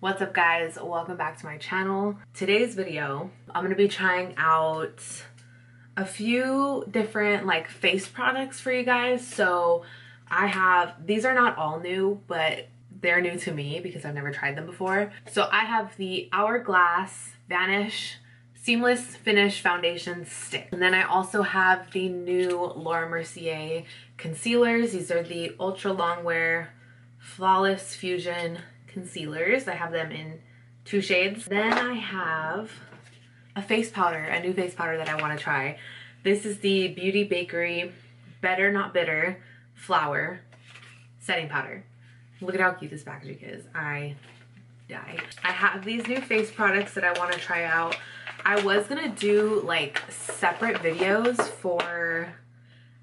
What's up guys, welcome back to my channel. Today's video, I'm gonna be trying out a few different like face products for you guys. So these are not all new, but they're new to me because I've never tried them before. So I have the Hourglass Vanish Seamless Finish Foundation Stick. And then I also have the new Mercier concealers. These are the Ultra Longwear Flawless Fusion concealers. I have them in 2 shades. Then I have a face powder, a new face powder that I want to try. This is the Beauty Bakerie Better Not Bitter Flower Setting Powder. Look at how cute this packaging is. I die. I have these new face products that I want to try out. I was gonna do like separate videos for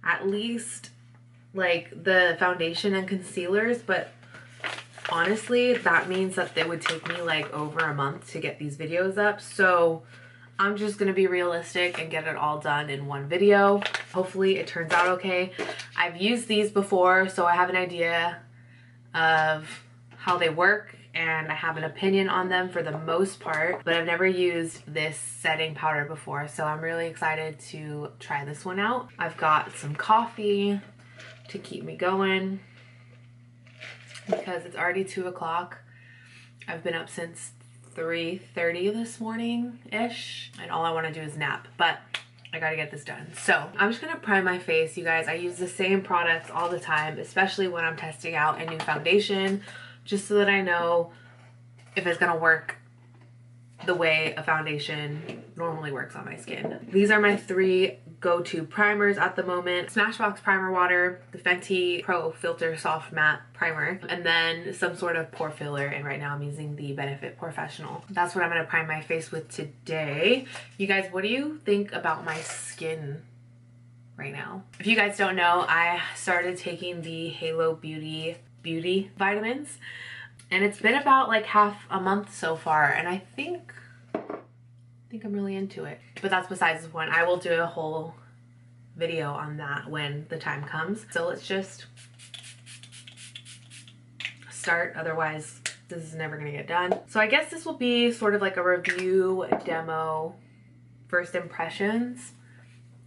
at least like the foundation and concealers, but honestly that means that it would take me like over a month to get these videos up. So I'm just gonna be realistic and get it all done in one video. Hopefully it turns out okay. I've used these before, so I have an idea of how they work and I have an opinion on them for the most part, but I've never used this setting powder before, so I'm really excited to try this one out. I've got some coffee to keep me going because it's already 2 o'clock. I've been up since 3:30 this morning-ish, and all I want to do is nap, but I gotta get this done. So I'm just gonna prime my face, you guys. I use the same products all the time, especially when I'm testing out a new foundation, just so that I know if it's gonna work the way a foundation normally works on my skin. These are my 3 go-to primers at the moment. Smashbox Primer Water, the Fenty Pro Filter Soft Matte Primer, and then some sort of pore filler, and right now I'm using the Benefit Professional. That's what I'm gonna prime my face with today. You guys, what do you think about my skin right now? If you guys don't know, I started taking the Halo Beauty vitamins, and it's been about like half a month so far, and I think I'm really into it. But that's besides the point. I will do a whole video on that when the time comes. So let's just start, otherwise this is never gonna get done. So I guess this will be sort of like a review, demo, first impressions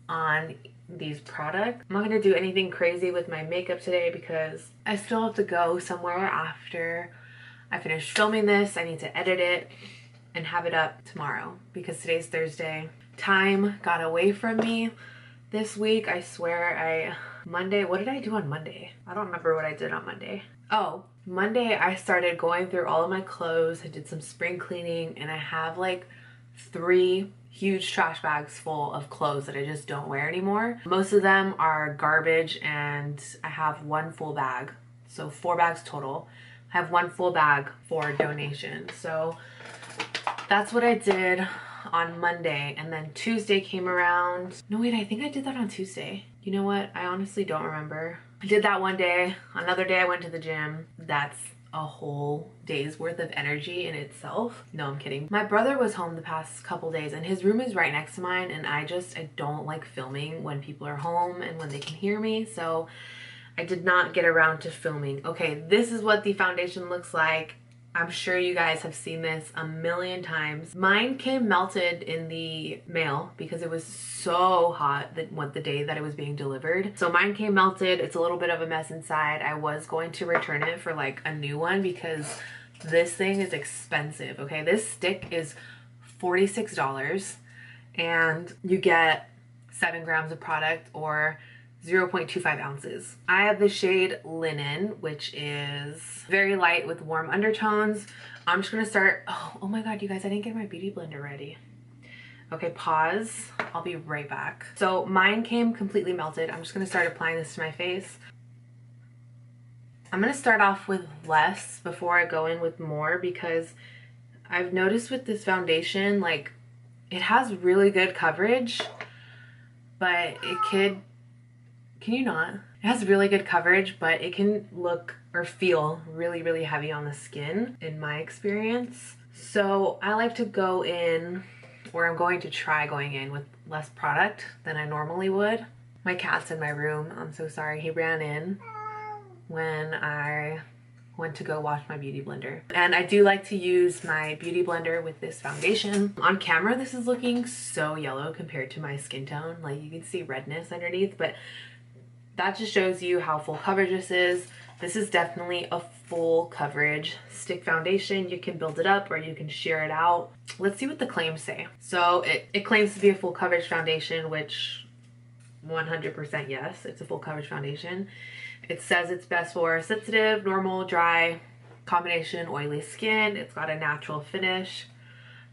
on these products. I'm not gonna do anything crazy with my makeup today because I still have to go somewhere after I finish filming this. I need to edit it and have it up tomorrow because today's Thursday. Time got away from me this week. I swear Monday, what did I do on Monday? I don't remember what I did on Monday. Oh, Monday I started going through all of my clothes. I did some spring cleaning, and I have like 3 huge trash bags full of clothes that I just don't wear anymore. Most of them are garbage, and I have 1 full bag. So 4 bags total. I have 1 full bag for donation. So that's what I did on Monday, and then Tuesday came around. No wait, I think I did that on Tuesday. You know what? I honestly don't remember. I did that one day. Another day I went to the gym. That's a whole day's worth of energy in itself. No, I'm kidding. My brother was home the past couple days, and his room is right next to mine, and I don't like filming when people are home and when they can hear me, so I did not get around to filming. Okay, this is what the foundation looks like. I'm sure you guys have seen this a million times. Mine came melted in the mail because it was so hot the day that it was being delivered. So mine came melted. It's a little bit of a mess inside. I was going to return it for like a new one because this thing is expensive, okay? This stick is $46 and you get 7 grams of product or 0.25 ounces. I have the shade Linen, which is very light with warm undertones. I'm just gonna start, oh my God, you guys, I didn't get my beauty blender ready. Okay, pause, I'll be right back. So mine came completely melted. I'm just gonna start applying this to my face. I'm gonna start off with less before I go in with more because I've noticed with this foundation, like it has really good coverage, but can you not? It has really good coverage, but it can look or feel really, really heavy on the skin in my experience. So I like to go in, or I'm going to try going in with less product than I normally would. My cat's in my room. I'm so sorry. He ran in when I went to go wash my beauty blender. And I do like to use my beauty blender with this foundation. On camera, this is looking so yellow compared to my skin tone. Like, you can see redness underneath, but that just shows you how full coverage this is. This is definitely a full coverage stick foundation. You can build it up or you can sheer it out. Let's see what the claims say. So it claims to be a full coverage foundation, which 100% yes, it's a full coverage foundation. It says it's best for sensitive, normal, dry, combination, oily skin. It's got a natural finish.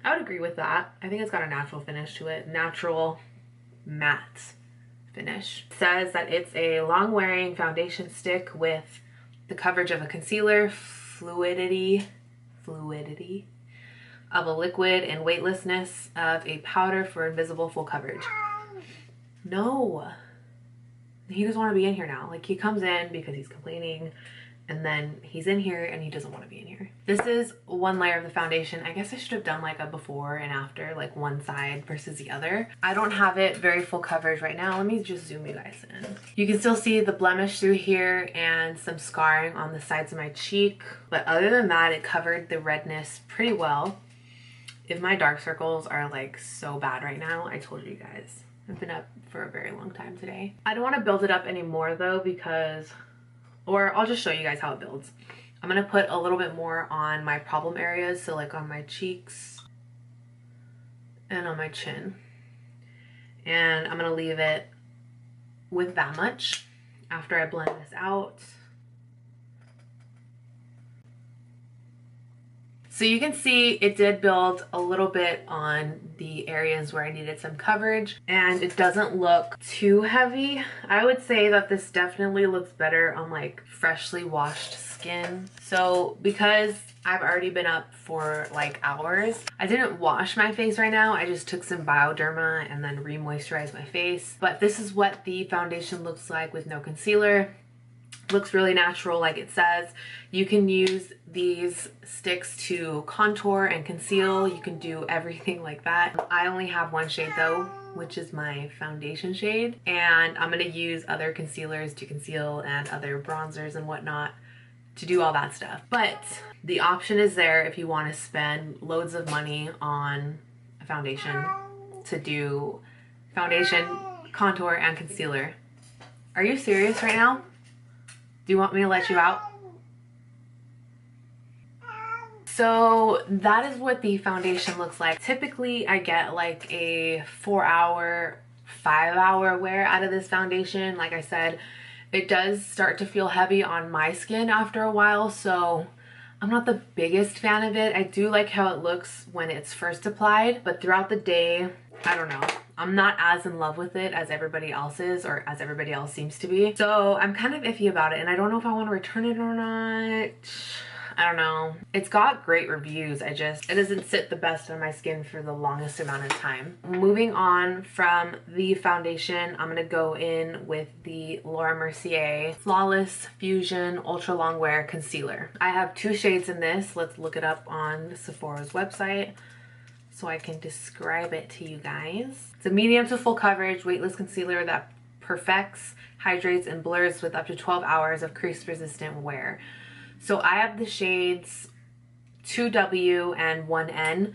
I would agree with that. I think it's got a natural finish to it. Natural matte finish. It says that it's a long wearing foundation stick with the coverage of a concealer, fluidity of a liquid, and weightlessness of a powder for invisible full coverage. No, he doesn't want to be in here now. Like, he comes in because he's complaining, and then he's in here and he doesn't want to be in here. This is one layer of the foundation. I guess I should have done like a before and after, like one side versus the other. I don't have it very full coverage right now. Let me just zoom you guys in. You can still see the blemish through here and some scarring on the sides of my cheek. But other than that, it covered the redness pretty well. If my dark circles are like so bad right now, I told you guys. I've been up for a very long time today. I don't want to build it up anymore though, because, or I'll just show you guys how it builds. I'm going to put a little bit more on my problem areas, so like on my cheeks and on my chin. And I'm going to leave it with that much after I blend this out. So you can see it did build a little bit on the areas where I needed some coverage, and it doesn't look too heavy. I would say that this definitely looks better on like freshly washed skin. So because I've already been up for like hours, I didn't wash my face right now. I just took some Bioderma and then re-moisturized my face. But this is what the foundation looks like with no concealer. Looks really natural, like it says. You can use these sticks to contour and conceal. You can do everything like that. I only have one shade though, which is my foundation shade, and I'm gonna use other concealers to conceal and other bronzers and whatnot to do all that stuff. But the option is there if you want to spend loads of money on a foundation to do foundation, contour, and concealer. Are you serious right now? Do you want me to let you out? So that is what the foundation looks like. Typically I get like a 4-hour, 5-hour wear out of this foundation. Like I said, it does start to feel heavy on my skin after a while, so I'm not the biggest fan of it. I do like how it looks when it's first applied, but throughout the day, I don't know. I'm not as in love with it as everybody else is, or as everybody else seems to be. So I'm kind of iffy about it, and I don't know if I want to return it or not. I don't know. It's got great reviews. it doesn't sit the best on my skin for the longest amount of time. Moving on from the foundation, I'm gonna go in with the Mercier Flawless Fusion Ultra Longwear Concealer. I have 2 shades in this. Let's look it up on Sephora's website so I can describe it to you guys. It's a medium to full coverage weightless concealer that perfects, hydrates, and blurs with up to 12 hours of crease resistant wear. So I have the shades 2W and 1N.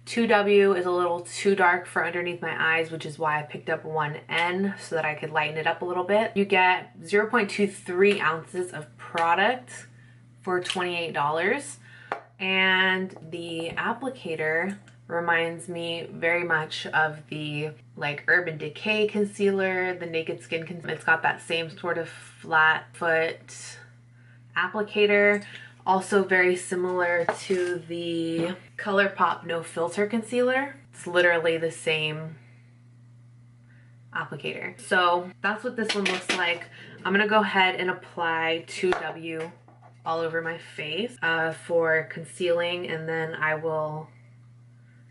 2W is a little too dark for underneath my eyes, which is why I picked up 1N so that I could lighten it up a little bit. You get 0.23 ounces of product for $28. And the applicator reminds me very much of the like Urban Decay concealer, the Naked Skin concealer. It's got that same sort of flat foot applicator, also very similar to the ColourPop No Filter concealer. It's literally the same applicator. So that's what this one looks like. I'm gonna go ahead and apply 2W all over my face for concealing, and then I will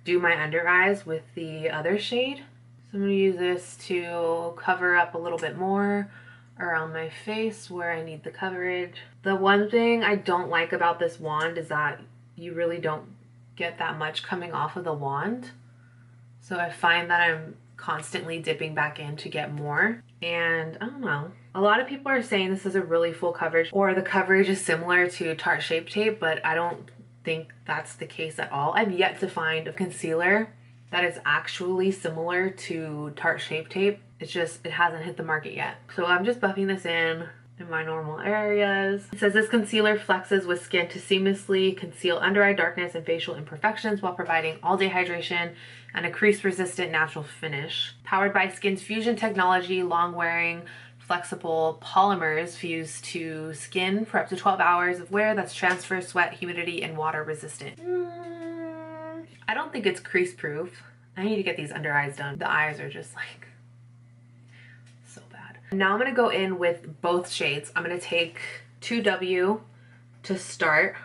do my under eyes with the other shade. So I'm gonna use this to cover up a little bit more around my face where I need the coverage. The one thing I don't like about this wand is that you really don't get that much coming off of the wand. So I find that I'm constantly dipping back in to get more. And I don't know, A lot of people are saying this is a really full coverage, or the coverage is similar to Tarte Shape Tape, but I don't think that's the case at all. I've yet to find a concealer that is actually similar to Tarte Shape Tape. It's just, it hasn't hit the market yet. So I'm just buffing this in my normal areas. It says this concealer flexes with skin to seamlessly conceal under eye darkness and facial imperfections while providing all-day hydration and a crease-resistant natural finish. Powered by Skin's Fusion technology, long-wearing flexible polymers fused to skin for up to 12 hours of wear that's transfer, sweat, humidity, and water resistant. I don't think it's crease proof. I need to get these under eyes done. The eyes are just like so bad. Now I'm gonna go in with both shades. I'm gonna take 2W to start,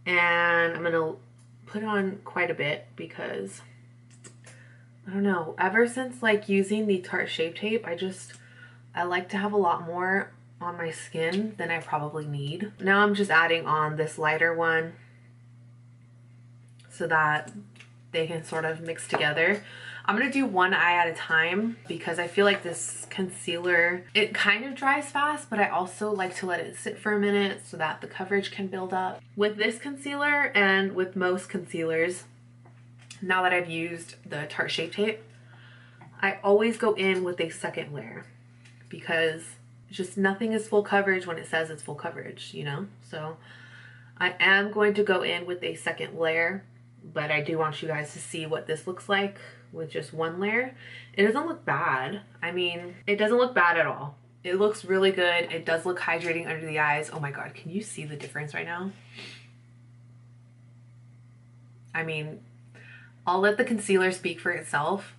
and I'm gonna put on quite a bit because I don't know, ever since like using the Tarte Shape Tape, I like to have a lot more on my skin than I probably need. Now I'm just adding on this lighter one so that they can sort of mix together. I'm gonna do one eye at a time because I feel like this concealer, it kind of dries fast, but I also like to let it sit for a minute so that the coverage can build up. With this concealer and with most concealers, now that I've used the Tarte Shape Tape, I always go in with a second layer because just nothing is full coverage when it says it's full coverage, you know? So I am going to go in with a second layer, but I do want you guys to see what this looks like with just one layer. It doesn't look bad. I mean, it doesn't look bad at all. It looks really good. It does look hydrating under the eyes. Oh my God, can you see the difference right now? I mean, I'll let the concealer speak for itself.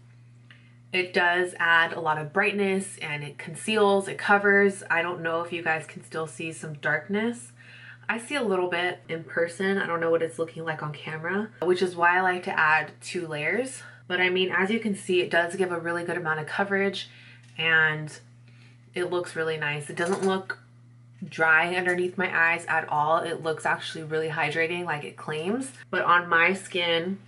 It does add a lot of brightness and it conceals, it covers. I don't know if you guys can still see some darkness. I see a little bit in person. I don't know what it's looking like on camera, which is why I like to add 2 layers. But I mean, as you can see, it does give a really good amount of coverage and it looks really nice. It doesn't look dry underneath my eyes at all. It looks actually really hydrating like it claims. But on my skin,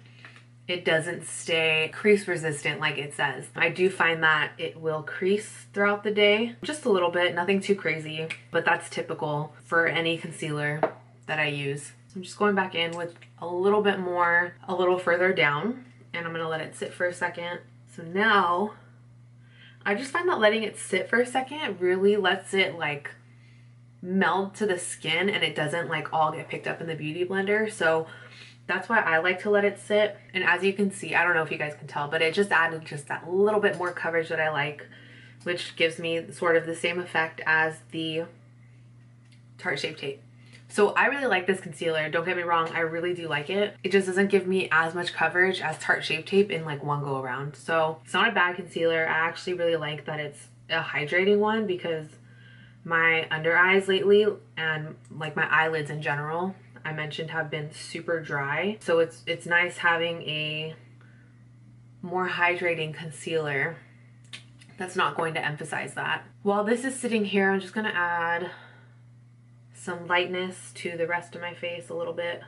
it doesn't stay crease resistant like it says. I do find that it will crease throughout the day, just a little bit, nothing too crazy, but that's typical for any concealer that I use. So I'm just going back in with a little bit more, a little further down, and I'm gonna let it sit for a second. So now, I just find that letting it sit for a second really lets it like meld to the skin and it doesn't like all get picked up in the beauty blender. So that's why I like to let it sit. And as you can see, I don't know if you guys can tell, but it just added just that little bit more coverage that I like, which gives me sort of the same effect as the Tarte Shape Tape. So I really like this concealer. Don't get me wrong, I really do like it. It just doesn't give me as much coverage as Tarte Shape Tape in like one go around. So it's not a bad concealer. I actually really like that it's a hydrating one because my under eyes lately and like my eyelids in general, I mentioned, have been super dry. So it's nice having a more hydrating concealer that's not going to emphasize that. While this is sitting here, I'm just gonna add some lightness to the rest of my face a little bit.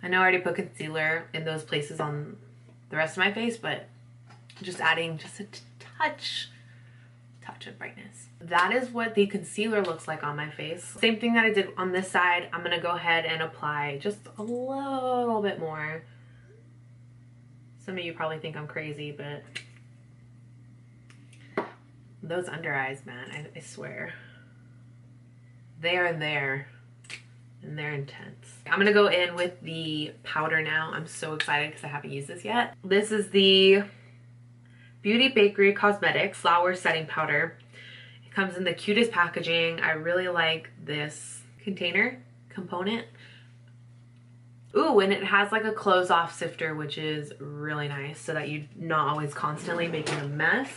I know I already put concealer in those places on the rest of my face, but just adding just a touch of brightness. That is what the concealer looks like on my face. Same thing that I did on this side. I'm gonna go ahead and apply just a little bit more. Some of you probably think I'm crazy, but those under eyes, man, I swear. They are there and they're intense. I'm gonna go in with the powder now. I'm so excited because I haven't used this yet. This is the Beauty Bakerie Cosmetics Flower Setting Powder. It comes in the cutest packaging. I really like this container component. Ooh, and it has like a close off sifter, which is really nice so that you're not always constantly making a mess.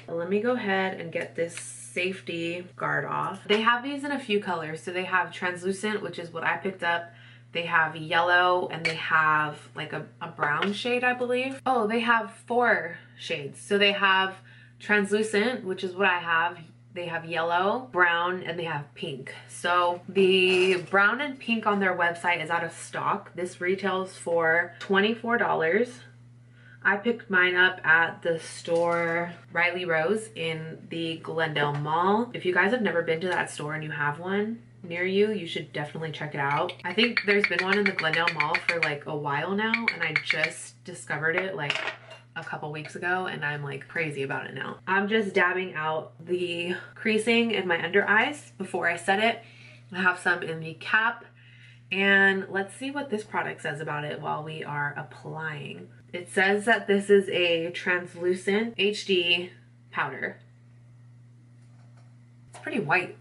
Let me go ahead and get this safety guard off. They have these in a few colors. So they have translucent, which is what I picked up. They have yellow, and they have like a brown shade, I believe. Oh, they have 4 shades. So they have translucent, which is what I have. They have yellow, brown, and they have pink. So the brown and pink on their website is out of stock. This retails for $24. I picked mine up at the store Riley Rose in the Glendale Mall. If you guys have never been to that store and you have one near you, you should definitely check it out. I think there's been one in the Glendale Mall for like a while now, and I just discovered it like a couple weeks ago, and I'm like crazy about it now. I'm just dabbing out the creasing in my under eyes before I set it. I have some in the cap, and let's see what this product says about it while we are applying. It says that this is a translucent HD powder. It's pretty white.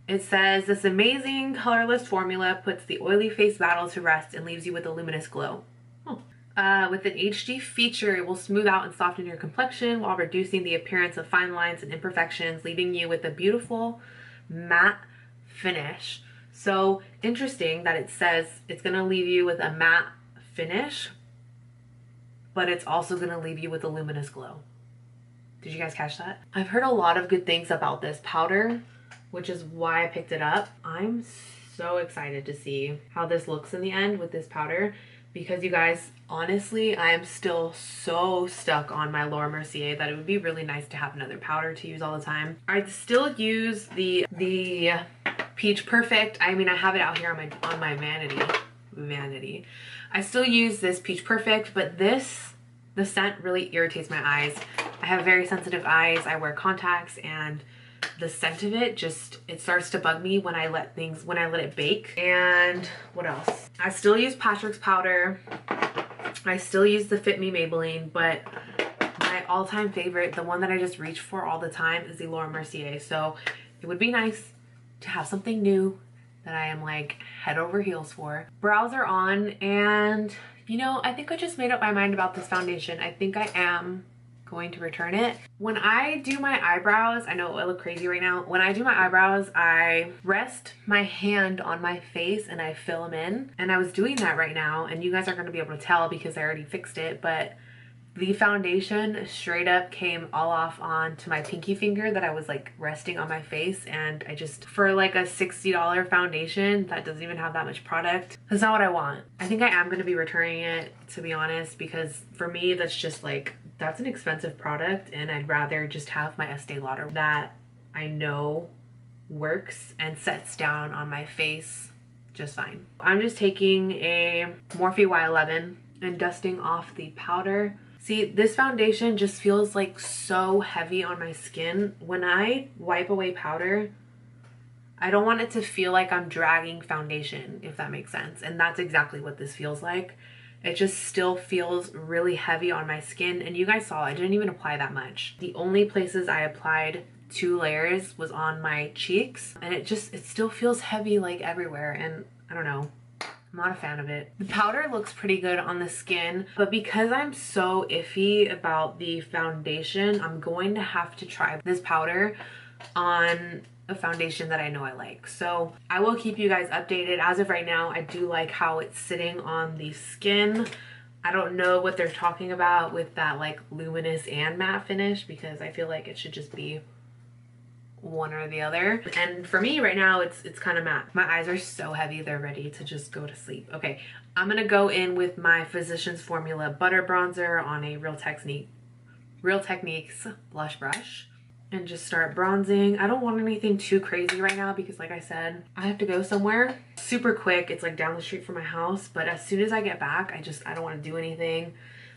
It says this amazing colorless formula puts the oily face battle to rest and leaves you with a luminous glow. With an HD feature, it will smooth out and soften your complexion while reducing the appearance of fine lines and imperfections, leaving you with a beautiful matte finish. So interesting that it says it's gonna leave you with a matte finish, but it's also gonna leave you with a luminous glow. Did you guys catch that? I've heard a lot of good things about this powder, which is why I picked it up. I'm so excited to see how this looks in the end with this powder, because you guys, honestly, I am still so stuck on my Laura Mercier that it would be really nice to have another powder to use all the time. I still use the Peach Perfect. I mean, I have it out here on my vanity. I still use this Peach Perfect, but the scent really irritates my eyes. I have very sensitive eyes. I wear contacts, and the scent of it it starts to bug me when I let it bake. And what else? I still use Patrick's powder. I still use the Fit Me Maybelline, but my all-time favorite, the one that I just reach for all the time, is the Laura Mercier. So it would be nice to have something new that I am like head over heels for. Brows are on, and you know, I think I just made up my mind about this foundation. I think I am going to return it. When I do my eyebrows, I know I look crazy right now. When I do my eyebrows, I rest my hand on my face and I fill them in. And I was doing that right now, and you guys aren't going to be able to tell because I already fixed it, but the foundation straight up came all off onto my pinky finger that I was like resting on my face. And I just, for like a $60 foundation that doesn't even have that much product, that's not what I want. I think I am going to be returning it, to be honest, because for me, that's just like, that's an expensive product, and I'd rather just have my Estee Lauder that I know works and sets down on my face just fine. I'm just taking a Morphe Y11 and dusting off the powder. See, this foundation just feels like so heavy on my skin. When I wipe away powder, I don't want it to feel like I'm dragging foundation, if that makes sense. And that's exactly what this feels like. It just still feels really heavy on my skin, and you guys saw I didn't even apply that much. The only places I applied 2 layers was on my cheeks, and it still feels heavy like everywhere, and I don't know. I'm not a fan of it. The powder looks pretty good on the skin, but because I'm so iffy about the foundation, I'm going to have to try this powder on a foundation that I know I like. So I will keep you guys updated. As of right now, I do like how it's sitting on the skin. I don't know what they're talking about with that like luminous and matte finish, because I feel like it should just be one or the other. And for me right now, it's kind of matte. My eyes are so heavy, they're ready to just go to sleep. Okay, I'm gonna go in with my Physicians Formula Butter Bronzer on a Real Techniques blush brush and just start bronzing. I don't want anything too crazy right now because, like I said, I have to go somewhere super quick. It's like down the street from my house, but as soon as I get back, I don't want to do anything.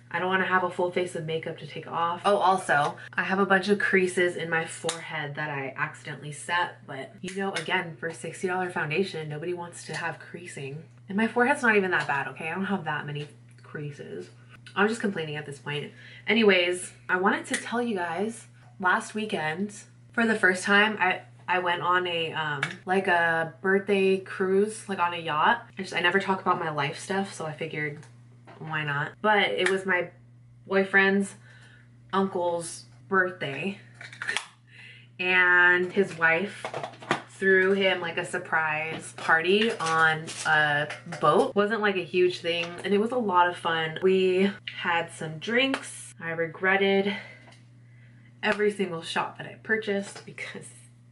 I don't want to have a full face of makeup to take off. Oh, also, I have a bunch of creases in my forehead that I accidentally set, but you know, again, for a $60 foundation, nobody wants to have creasing. And my forehead's not even that bad, okay? I don't have that many creases. I'm just complaining at this point. Anyways, I wanted to tell you guys, last weekend, for the first time, I went on a like a birthday cruise, like on a yacht. I never talk about my life stuff, so I figured, why not? But it was my boyfriend's uncle's birthday, and his wife threw him like a surprise party on a boat. It wasn't like a huge thing, and it was a lot of fun. We had some drinks. I regretted every single shot that I purchased because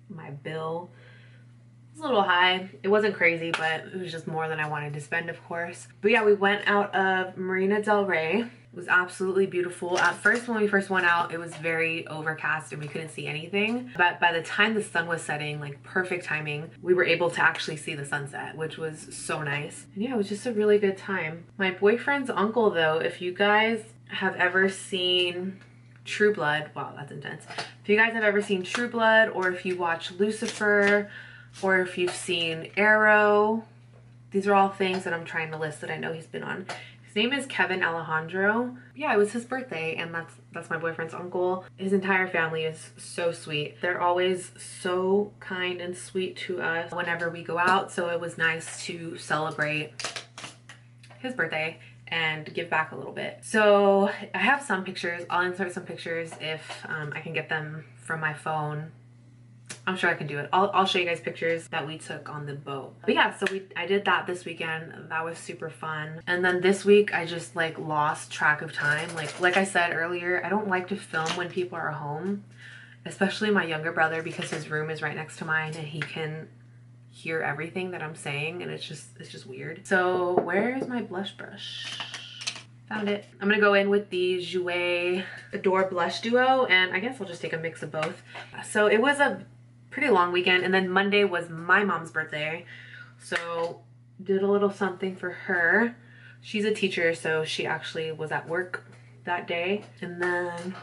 my bill was a little high. It wasn't crazy, but it was just more than I wanted to spend, of course. But yeah, we went out of Marina del Rey. It was absolutely beautiful. At first, when we first went out, it was very overcast and we couldn't see anything. But by the time the sun was setting, like perfect timing, we were able to actually see the sunset, which was so nice. And yeah, it was just a really good time. My boyfriend's uncle, though, if you guys have ever seen True Blood, wow, that's intense. If you guys have ever seen True Blood, or if you watch Lucifer, or if you've seen Arrow, these are all things that I'm trying to list that I know he's been on. His name is Kevin Alejandro. Yeah, it was his birthday, and that's my boyfriend's uncle. His entire family is so sweet. They're always so kind and sweet to us whenever we go out, so it was nice to celebrate his birthday and give back a little bit. So I have some pictures. I'll insert some pictures if I can get them from my phone. I'm sure I can do it. I'll show you guys pictures that we took on the boat. But yeah, so I did that this weekend. That was super fun. And then this week I just like lost track of time. Like I said earlier, I don't like to film when people are home, especially my younger brother, because his room is right next to mine and he can hear everything that I'm saying, and it's just weird. So where's my blush brush? Found it. I'm gonna go in with the Jouer Adore Blush Duo, and I guess I'll just take a mix of both. So it was a pretty long weekend, and then Monday was my mom's birthday, so did a little something for her. She's a teacher, so she actually was at work that day. And then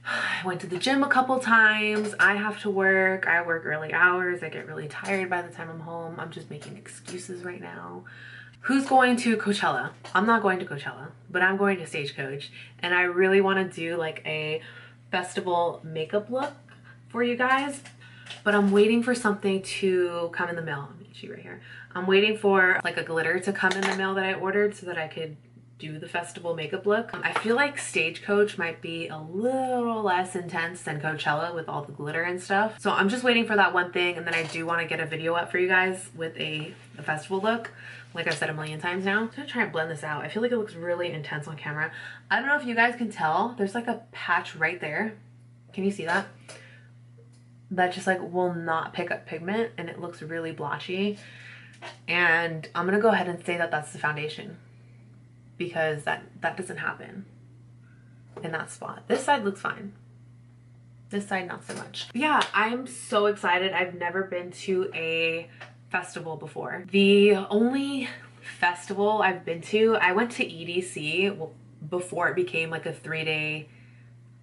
I went to the gym a couple times. I have to work. I work early hours. I get really tired by the time I'm home. I'm just making excuses right now. Who's going to Coachella? I'm not going to Coachella, but I'm going to Stagecoach, and I really want to do like a festival makeup look for you guys, but I'm waiting for something to come in the mail. Let me show you right here. I'm waiting for like a glitter to come in the mail that I ordered so that I could do the festival makeup look. I feel like Stagecoach might be a little less intense than Coachella with all the glitter and stuff. So I'm just waiting for that one thing, and then I do want to get a video up for you guys with a festival look. Like I've said a million times now. I'm gonna try and blend this out. I feel like it looks really intense on camera. I don't know if you guys can tell. There's like a patch right there. Can you see that? That just like will not pick up pigment, and it looks really blotchy. And I'm gonna go ahead and say that that's the foundation, because that doesn't happen in that spot. This side looks fine. This side not so much. But yeah, I'm so excited. I've never been to a festival before. The only festival I've been to, I went to EDC before it became like a 3-day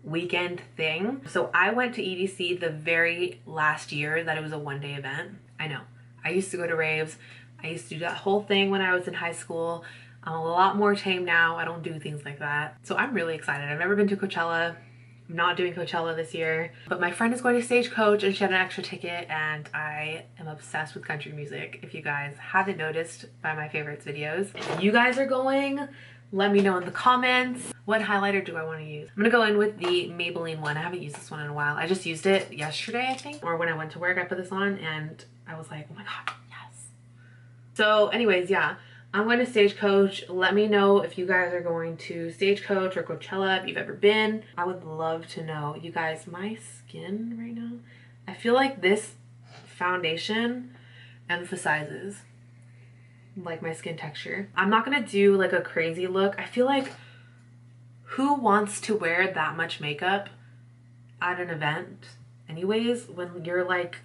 weekend thing. So I went to EDC the very last year that it was a 1-day event. I know. I used to go to raves. I used to do that whole thing when I was in high school. I'm a lot more tame now. I don't do things like that. So I'm really excited. I've never been to Coachella. I'm not doing Coachella this year, but my friend is going to Stagecoach and she had an extra ticket, and I am obsessed with country music. If you guys haven't noticed by my favorites videos, if you guys are going, let me know in the comments. What highlighter do I want to use? I'm gonna go in with the Maybelline one. I haven't used this one in a while. I just used it yesterday, I think, or when I went to work I put this on and I was like, oh my god, yes. So anyways, yeah, I'm going to Stagecoach. Let me know if you guys are going to Stagecoach or Coachella, if you've ever been. I would love to know. You guys, my skin right now, I feel like this foundation emphasizes like my skin texture. I'm not gonna do like a crazy look. I feel like who wants to wear that much makeup at an event anyways, when you're like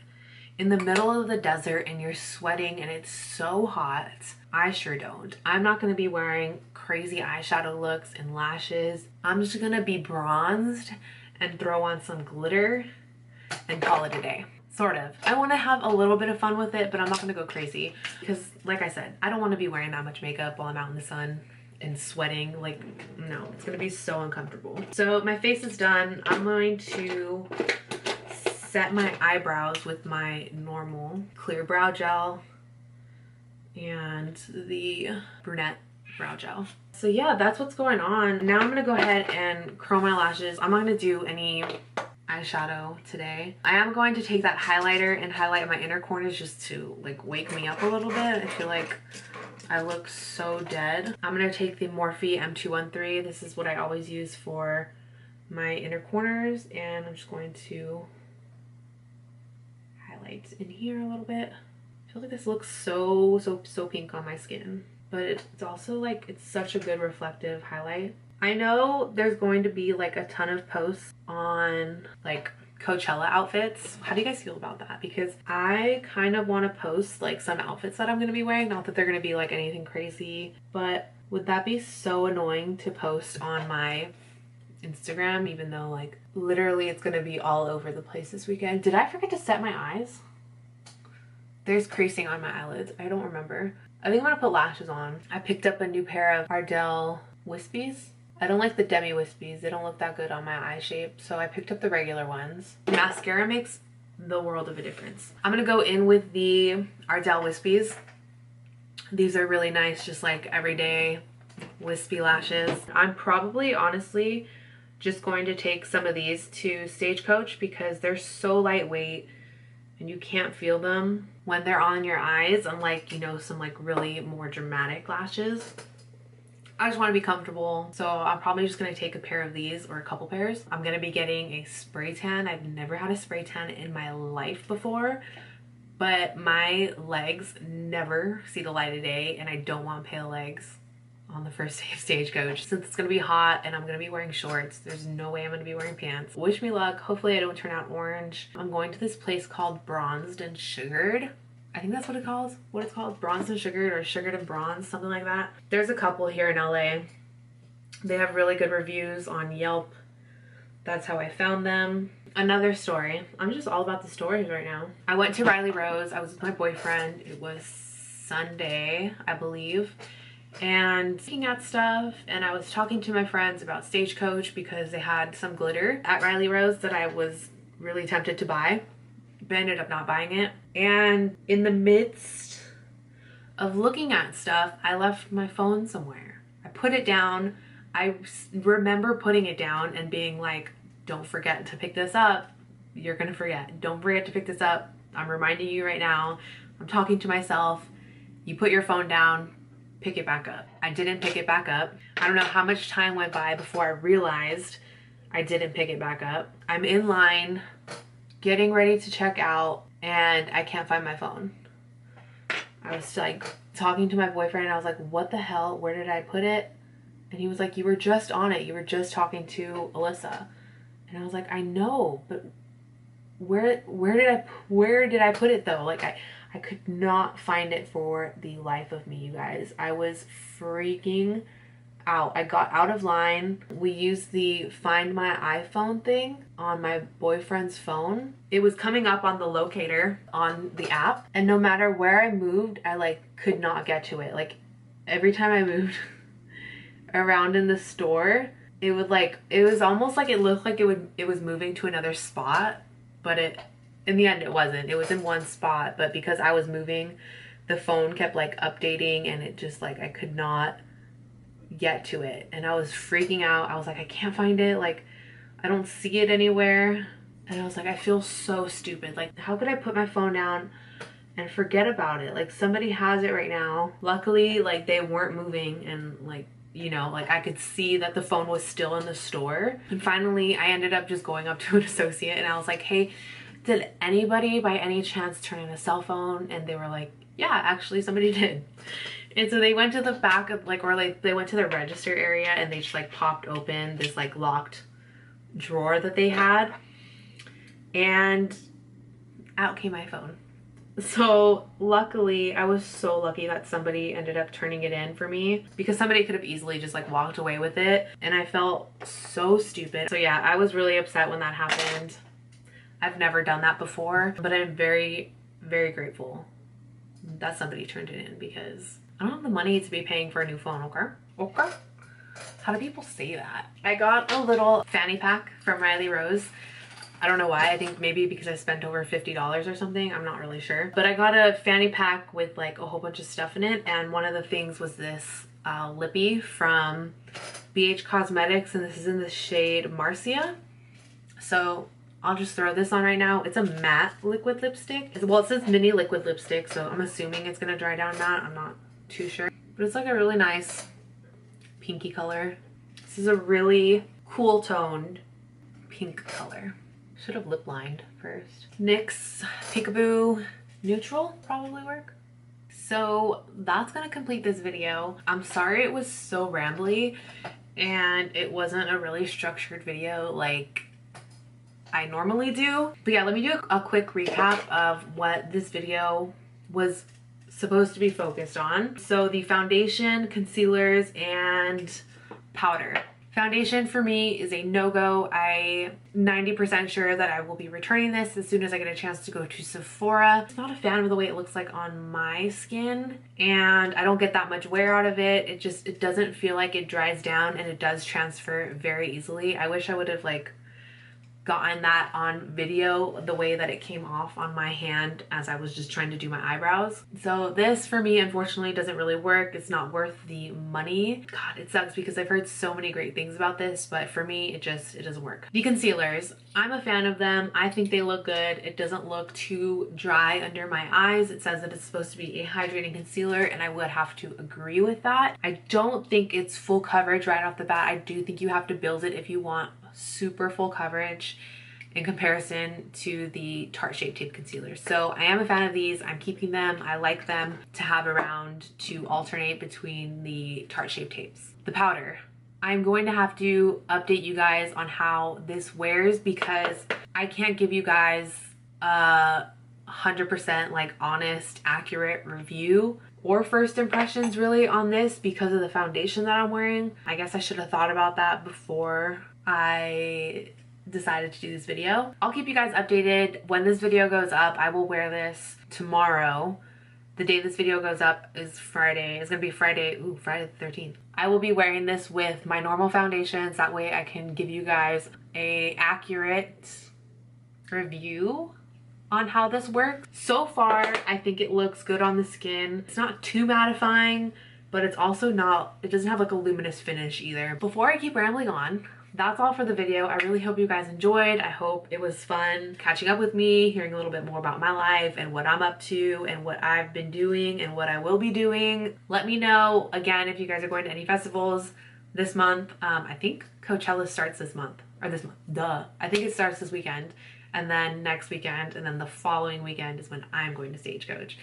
in the middle of the desert and you're sweating and it's so hot? I sure don't. I'm not gonna be wearing crazy eyeshadow looks and lashes. I'm just gonna be bronzed and throw on some glitter and call it a day. Sort of. I want to have a little bit of fun with it, but I'm not going to go crazy because, like I said, I don't want to be wearing that much makeup while I'm out in the sun and sweating. Like, no, it's going to be so uncomfortable. So my face is done. I'm going to set my eyebrows with my normal clear brow gel and the brunette brow gel. So yeah, that's what's going on. Now I'm going to go ahead and curl my lashes. I'm not going to do any eyeshadow today. I am going to take that highlighter and highlight my inner corners just to like wake me up a little bit. I feel like I look so dead. I'm going to take the Morphe M213. This is what I always use for my inner corners, and I'm just going to highlight in here a little bit. I feel like this looks so pink on my skin, but it's also like, it's such a good reflective highlight. I know there's going to be like a ton of posts on like Coachella outfits. How do you guys feel about that? Because I kind of want to post like some outfits that I'm going to be wearing. Not that they're going to be like anything crazy, but would that be so annoying to post on my Instagram, even though like literally it's going to be all over the place this weekend? Did I forget to set my eyes? There's creasing on my eyelids. I don't remember. I think I'm going to put lashes on. I picked up a new pair of Ardell Wispies. I don't like the demi wispies. They don't look that good on my eye shape, so I picked up the regular ones. Mascara makes the world of a difference. I'm gonna go in with the Ardell Wispies. These are really nice, just like everyday wispy lashes. I'm probably, honestly, just going to take some of these to Stagecoach because they're so lightweight and you can't feel them when they're on your eyes, unlike, you know, some like really more dramatic lashes. I just want to be comfortable, so I'm probably just going to take a pair of these or a couple pairs. I'm going to be getting a spray tan. I've never had a spray tan in my life before, but my legs never see the light of day and I don't want pale legs on the first day of Stagecoach. Since it's going to be hot and I'm going to be wearing shorts, there's no way I'm going to be wearing pants. Wish me luck. Hopefully I don't turn out orange. I'm going to this place called Bronzed and Sugared. I think that's what it's called, Bronzed and Sugared or Sugared and Bronze, something like that. There's a couple here in LA. They have really good reviews on Yelp. That's how I found them. Another story. I'm just all about the stories right now. I went to Riley Rose. I was with my boyfriend. It was Sunday, I believe. And looking at stuff, and I was talking to my friends about Stagecoach because they had some glitter at Riley Rose that I was really tempted to buy, but ended up not buying it. And in the midst of looking at stuff, I left my phone somewhere. I put it down. I remember putting it down and being like, don't forget to pick this up. You're gonna forget. Don't forget to pick this up. I'm reminding you right now. I'm talking to myself. You put your phone down, pick it back up. I didn't pick it back up. I don't know how much time went by before I realized I didn't pick it back up. I'm in line, getting ready to check out, and I can't find my phone. I was like talking to my boyfriend and I was like, what the hell? Where did I put it? And he was like, you were just on it. You were just talking to Alyssa. And I was like, I know, but where did I put it though? Like I could not find it for the life of me, you guys. I was freaking out. I got out of line. We used the Find My iPhone thing on my boyfriend's phone. It was coming up on the locator on the app, and no matter where I moved, I like could not get to it. Like every time I moved around in the store, it would like, it was almost like it looked like it was moving to another spot, but in the end it wasn't. It was in one spot, but because I was moving, the phone kept like updating and it just like I could not get to it, and I was freaking out. I was like, I can't find it, like I don't see it anywhere. And I was like, I feel so stupid. Like, how could I put my phone down and forget about it? Like, somebody has it right now. Luckily, like, they weren't moving, and like, you know, like I could see that the phone was still in the store. And finally I ended up just going up to an associate and I was like, hey, did anybody by any chance turn in a cell phone? And they were like, yeah, actually somebody did. And so they went to the back of like, or like they went to the register area and they just like popped open this like locked drawer that they had, and out came my phone. So luckily, I was so lucky that somebody ended up turning it in for me, because somebody could have easily just like walked away with it, and I felt so stupid. So yeah, I was really upset when that happened. I've never done that before, but I'm very, very grateful that somebody turned it in, because I don't have the money to be paying for a new phone, okay? Okay? How do people say that? I got a little fanny pack from Riley Rose. I don't know why. I think maybe because I spent over $50 or something. I'm not really sure. But I got a fanny pack with like a whole bunch of stuff in it. And one of the things was this lippy from BH Cosmetics. And this is in the shade Mercier. So I'll just throw this on right now. It's a matte liquid lipstick. Well, it says mini liquid lipstick, so I'm assuming it's gonna dry down matte. I'm not too sure. But it's like a really nice pinky color. This is a really cool toned pink color. Should have lip lined first. NYX Peekaboo Neutral probably work. So that's gonna complete this video. I'm sorry it was so rambly and it wasn't a really structured video like I normally do. But yeah, let me do a quick recap of what this video was supposed to be focused on. So the foundation, concealers, and powder. Foundation for me is a no-go. I'm 90% sure that I will be returning this as soon as I get a chance to go to Sephora. I'm not a fan of the way it looks like on my skin, and I don't get that much wear out of it. It doesn't feel like it dries down, and it does transfer very easily. I wish I would have like gotten that on video the way that it came off on my hand as I was just trying to do my eyebrows. So this for me unfortunately doesn't really work. It's not worth the money. God, it sucks because I've heard so many great things about this, but for me it doesn't work. The concealers, I'm a fan of them. I think they look good. It doesn't look too dry under my eyes. It says that it's supposed to be a hydrating concealer, and I would have to agree with that. I don't think it's full coverage right off the bat. I do think you have to build it if you want super full coverage in comparison to the Tarte Shape Tape concealers. So I am a fan of these. I'm keeping them. I like them to have around to alternate between the Tarte Shape Tapes. The powder, I'm going to have to update you guys on how this wears because I can't give you guys a 100% like honest, accurate review or first impressions really on this because of the foundation that I'm wearing. I guess I should have thought about that before I decided to do this video. I'll keep you guys updated. When this video goes up, I will wear this tomorrow. The day this video goes up is Friday. It's gonna be Friday, Friday the 13th. I will be wearing this with my normal foundations. That way I can give you guys a accurate review on how this works. So far, I think it looks good on the skin. It's not too mattifying, but it's also not, it doesn't have like a luminous finish either. Before I keep rambling on, that's all for the video. I really hope you guys enjoyed. I hope it was fun catching up with me, hearing a little bit more about my life and what I'm up to and what I've been doing and what I will be doing. Let me know, again, if you guys are going to any festivals this month. I think Coachella starts this month, or this month, duh. I think it starts this weekend, and then next weekend, and then the following weekend is when I'm going to Stagecoach.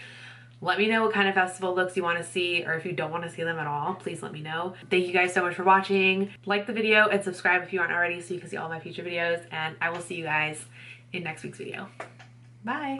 Let me know what kind of festival looks you want to see, or if you don't want to see them at all, please let me know. Thank you guys so much for watching. Like the video and subscribe if you aren't already so you can see all my future videos, and I will see you guys in next week's video. Bye!